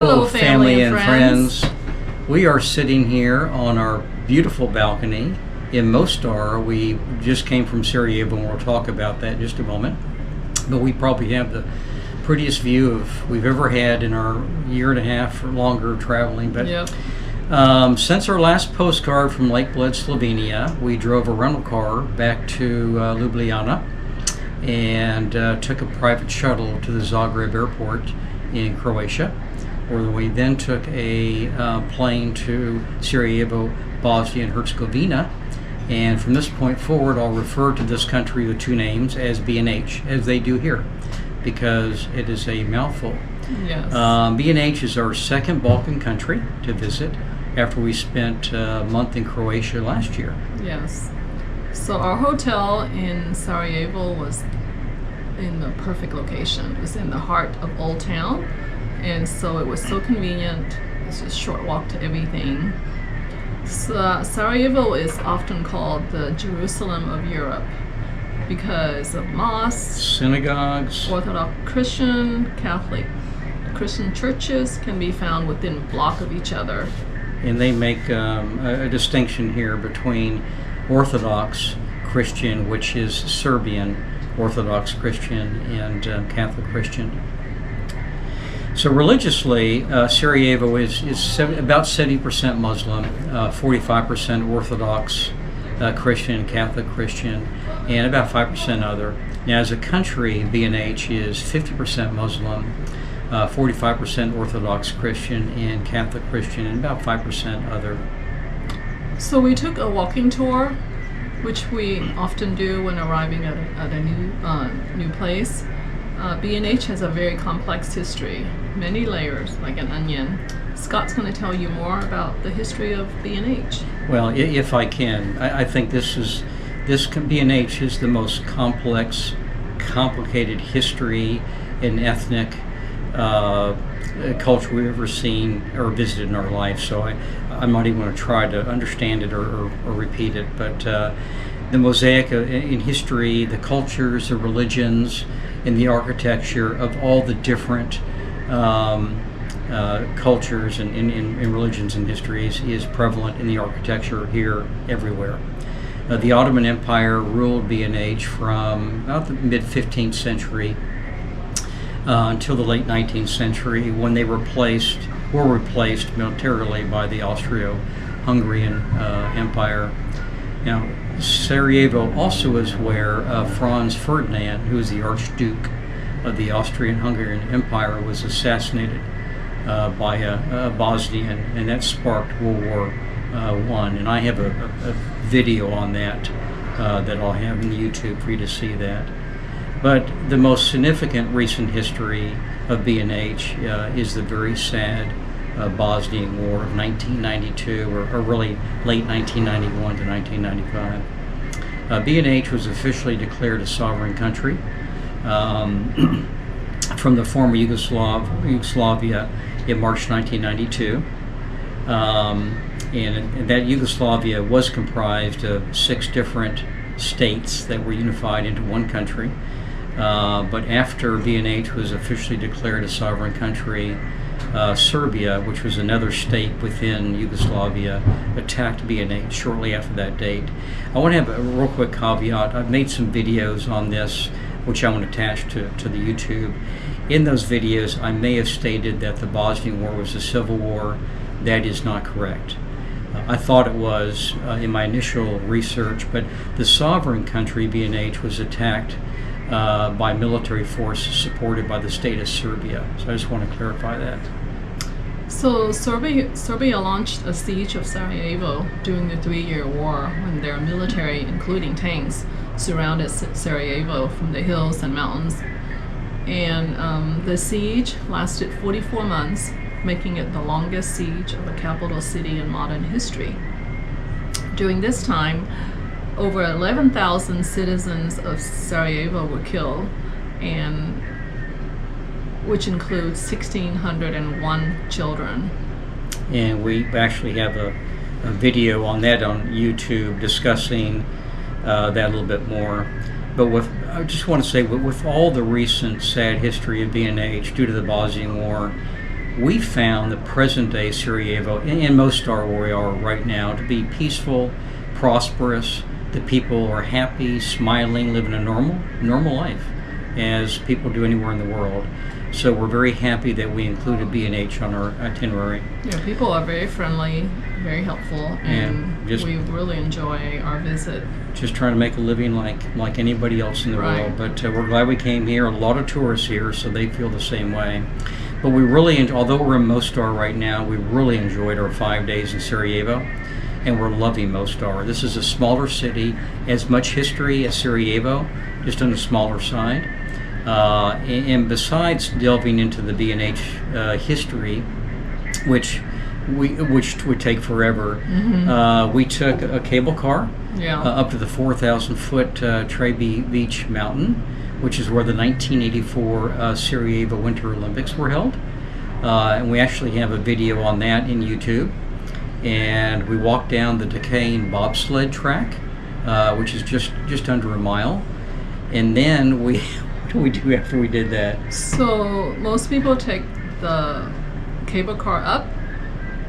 Hello, family and friends. We are sitting here on our beautiful balcony in Mostar. We just came from Sarajevo, and we'll talk about that in just a moment. But we probably have the prettiest view we've ever had in our year and a half or longer traveling. But Yep. Since our last postcard from Lake Bled, Slovenia, we drove a rental car back to Ljubljana and took a private shuttle to the Zagreb airport in Croatia, where we then took a plane to Sarajevo, Bosnia and Herzegovina. And from this point forward, I'll refer to this country with two names as B&H, as they do here, because it is a mouthful. Yes. B&H is our second Balkan country to visit after we spent a month in Croatia last year. Yes. So our hotel in Sarajevo was in the perfect location. It was in the heart of Old Town, and so it was so convenient. It's just a short walk to everything. So Sarajevo is often called the Jerusalem of Europe because of mosques, Synagogues, Orthodox Christian, Catholic Christian churches can be found within a block of each other. and they make a distinction here between Orthodox Christian, which is Serbian Orthodox Christian, and Catholic Christian. So religiously, Sarajevo is about 70% Muslim, 45% Orthodox Christian, Catholic Christian, and about 5% other. Now, as a country, B&H is 50% Muslim, 45% Orthodox Christian and Catholic Christian, and about 5% other. So we took a walking tour, which we often do when arriving at a new place. B&H has a very complex history, many layers, like an onion. Scott's going to tell you more about the history of B&H. Well, if I can, I think B&H is the most complex, complicated history and ethnic culture we've ever seen or visited in our life. So I'm not even going to try to understand it or repeat it. But the mosaic in history, the cultures, the religions, and the architecture of all the different cultures and religions and histories is prevalent in the architecture here everywhere. The Ottoman Empire ruled B&H from about the mid-15th century until the late 19th century, when they were replaced militarily by the Austro-Hungarian Empire. Now, Sarajevo also is where Franz Ferdinand, who was the Archduke of the Austrian-Hungarian Empire, was assassinated by a Bosnian, and that sparked World War I. And I have a video on that that I'll have on YouTube for you to see that. But the most significant recent history of B&H is the very sad Bosnian War of 1992, or really late 1991 to 1995. B&H was officially declared a sovereign country from the former Yugoslavia in March 1992. And that Yugoslavia was comprised of 6 different states that were unified into one country. But after B&H was officially declared a sovereign country, Serbia, which was another state within Yugoslavia, attacked B&H shortly after that date. I want to have a real quick caveat. I've made some videos on this, which I want to attach to the YouTube. In those videos, I may have stated that the Bosnian War was a civil war. That is not correct. I thought it was in my initial research, but the sovereign country, B&H, was attacked by military forces supported by the state of Serbia. So I just want to clarify that. So Serbia launched a siege of Sarajevo during the 3-year war, when their military, including tanks, surrounded Sarajevo from the hills and mountains. And the siege lasted 44 months, making it the longest siege of a capital city in modern history. During this time, over 11,000 citizens of Sarajevo were killed, and which includes 1,601 children. And we actually have a video on that on YouTube discussing that a little bit more. But I just want to say, with all the recent sad history of B&H due to the Bosnian War, we found the present-day Sarajevo, in Mostar where we are right now, to be peaceful, prosperous. The people are happy, smiling, living a normal life, as people do anywhere in the world. So we're very happy that we included B&H on our itinerary. Yeah, people are very friendly, very helpful, and we really enjoy our visit. Just trying to make a living like anybody else in the world. But we're glad we came here. A lot of tourists here, so they feel the same way. But we really, although we're in Mostar right now, we really enjoyed our 5 days in Sarajevo, and we're loving Mostar. This is a smaller city, as much history as Sarajevo, just on the smaller side. And besides delving into the B&H history, which would take forever, we took a cable car up to the 4,000-foot Trebi Beach Mountain, which is where the 1984 Sarajevo Winter Olympics were held. And we actually have a video on that in YouTube. And we walked down the decaying bobsled track, which is just under a mile. And then what do we do after we did that? So most people take the cable car up,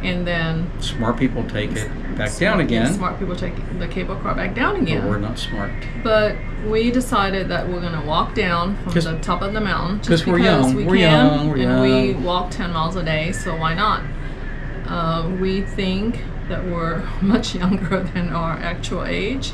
and then smart people take it back down again. Smart people take the cable car back down again. But we're not smart. But we decided that we're going to walk down from the top of the mountain just because we're young. We're young. We walk 10 miles a day, so why not? We think that we're much younger than our actual age.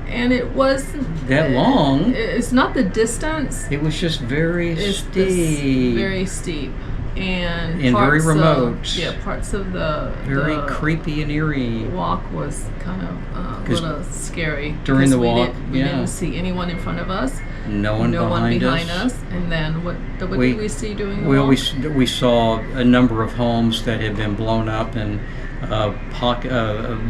And it wasn't that long. It's not the distance. It was just very steep. Very steep. And very remote. Parts of the very creepy and eerie walk was kind of a little scary. During the walk, we didn't see anyone in front of us. No one behind us. And then what did we see doing the walk? We saw a number of homes that had been blown up and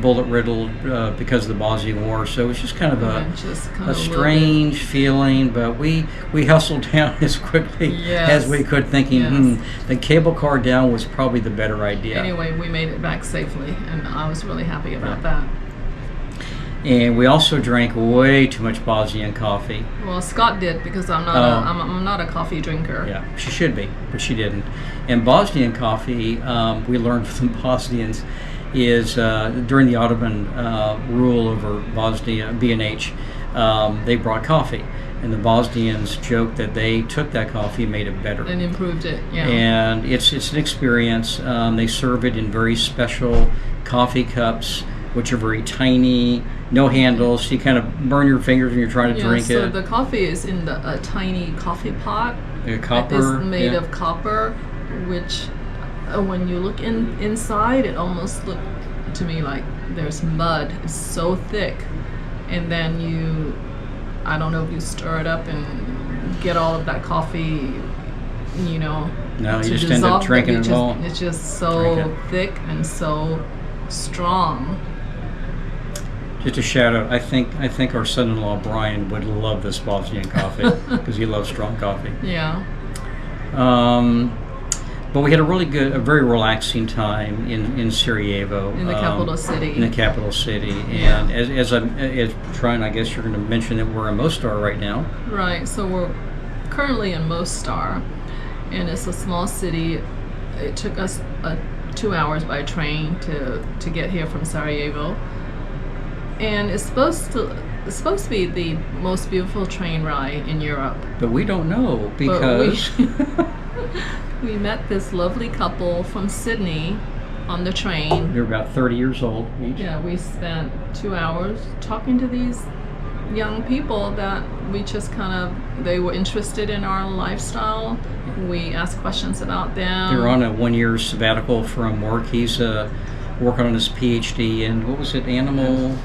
bullet riddled because of the Bosnian War. So it was just kind of a strange feeling, but we hustled down as quickly as we could, thinking the cable car down was probably the better idea. Anyway, we made it back safely, and I was really happy about that. And we also drank way too much Bosnian coffee. Well, Scott did, because I'm not a coffee drinker. Yeah, she should be, but she didn't. And Bosnian coffee, we learned from the Bosnians, is during the Ottoman rule over Bosnia, B&H, they brought coffee. And the Bosnians joked that they took that coffee and made it better. And improved it, yeah. And it's an experience. They serve it in very special coffee cups, which are very tiny, no handles. So you kind of burn your fingers when you're trying to drink it. So the coffee is in a tiny coffee pot. Copper. It's made of copper, which when you look inside, it almost looked to me like there's mud. It's so thick. And then I don't know if you stir it up and get all of that coffee, No, you just end up drinking it all. It's just so thick and so strong. Just a shout out. I think our son-in-law Brian would love this Bosnian coffee because he loves strong coffee. Yeah. But we had a very relaxing time in Sarajevo. In the capital city. In the capital city, and as trying, I guess you're going to mention that we're in Mostar right now. Right. So we're currently in Mostar, and it's a small city. It took us 2 hours by train to get here from Sarajevo. And it's supposed to be the most beautiful train ride in Europe. But we don't know, because we met this lovely couple from Sydney on the train. They're about 30 years old each. Yeah, we spent 2 hours talking to these young people that we just they were interested in our lifestyle. We asked questions about them. They're on a 1-year sabbatical from work. He's working on his PhD in, what was it, animal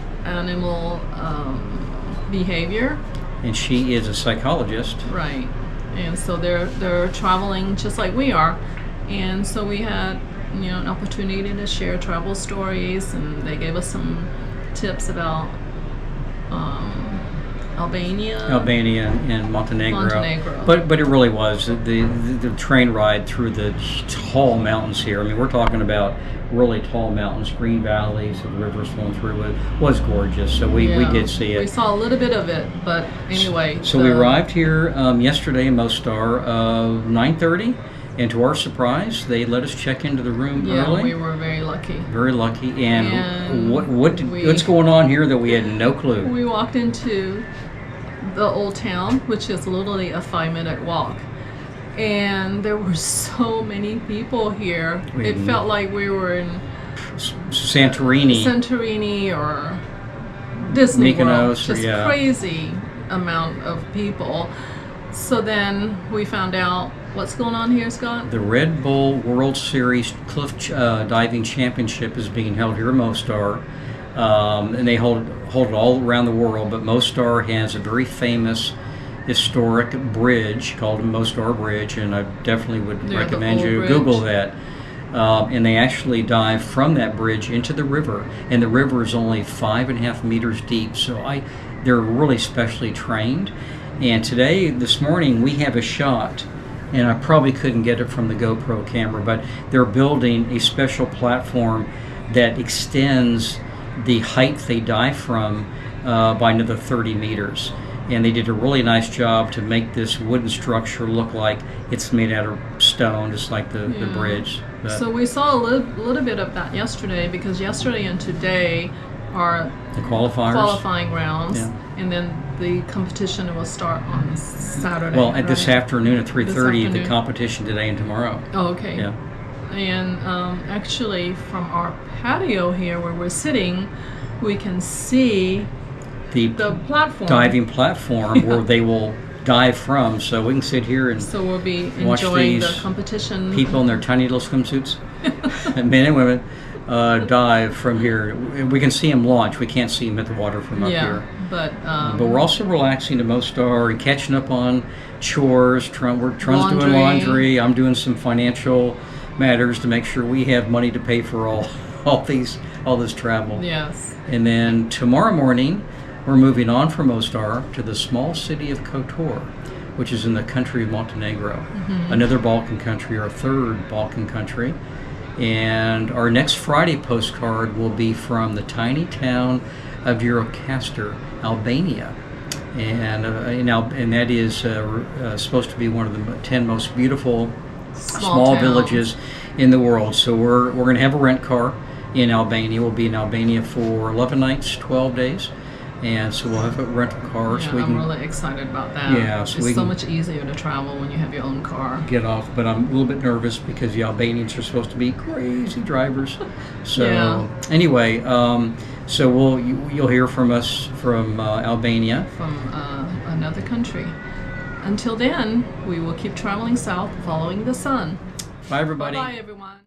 behavior. And she is a psychologist. Right. And so they're traveling just like we are. And so we had an opportunity to share travel stories, and they gave us some tips about Albania and Montenegro. But it really was the train ride through the tall mountains here. I mean, we're talking about really tall mountains, green valleys, and rivers flowing through. Was gorgeous. So we did see it. We saw a little bit of it, but anyway. So we arrived here yesterday in Mostar 9:30, And to our surprise, they let us check into the room Yeah, early. we were very lucky. Very lucky. And And what's going on here that we had no clue? We walked into the old town, which is literally a 5-minute walk. And there were so many people here. It felt like we were in Santorini or Disney World. Mykonos, Just yeah. crazy amount of people. So then we found out what's going on here, Scott. The Red Bull World Series Cliff Diving Championship is being held here in Mostar. And they hold it all around the world, but Mostar has a very famous historic bridge called Mostar Bridge, and I definitely would recommend you bridge. Google that. And they actually dive from that bridge into the river, and the river is only 5.5 meters deep, so they're really specially trained. And this morning, we have a shot, and I probably couldn't get it from the GoPro camera, but they're building a special platform that extends the height they dive from by another 30 meters. And they did a really nice job to make this wooden structure look like it's made out of stone, just like the bridge. So we saw a little bit of that yesterday, because yesterday and today are the qualifying rounds, Yeah. and then the competition will start on Saturday. Well, at this right? afternoon at 3:30, the afternoon. competition today and tomorrow. Oh, okay. Yeah. And actually, from our patio here where we're sitting, we can see The platform. diving platform where they will dive from, so we can sit here and So we'll be watch enjoying the these competition. people in their tiny little swimsuits, men and women, dive from here. We can see them launch. We can't see them at the water from up here. But We're also relaxing to Mostar and catching up on chores. Trun's doing Laundry. laundry. I'm doing some financial matters to make sure we have money to pay for all this travel. yes. And then tomorrow morning, we're moving on from Mostar to the small city of Kotor, which is in the country of Montenegro, another Balkan country, our third Balkan country. And our next Friday postcard will be from the tiny town of Eurocaster, Albania. And that is supposed to be one of the 10 most beautiful small towns. villages in the world. So we're going to have a rent car in Albania. We'll be in Albania for 11 nights, 12 days. And so we'll have a rental car. Yeah, so we I'm can really excited about that. Yeah, so we it's so can- much easier to travel when you have your own car. get off. But I'm a little bit nervous because the Albanians are supposed to be crazy drivers. So Yeah. anyway, so you'll hear from us from Albania. From another country. Until then, we will keep traveling south, following the sun. Bye, everybody. Bye, everyone.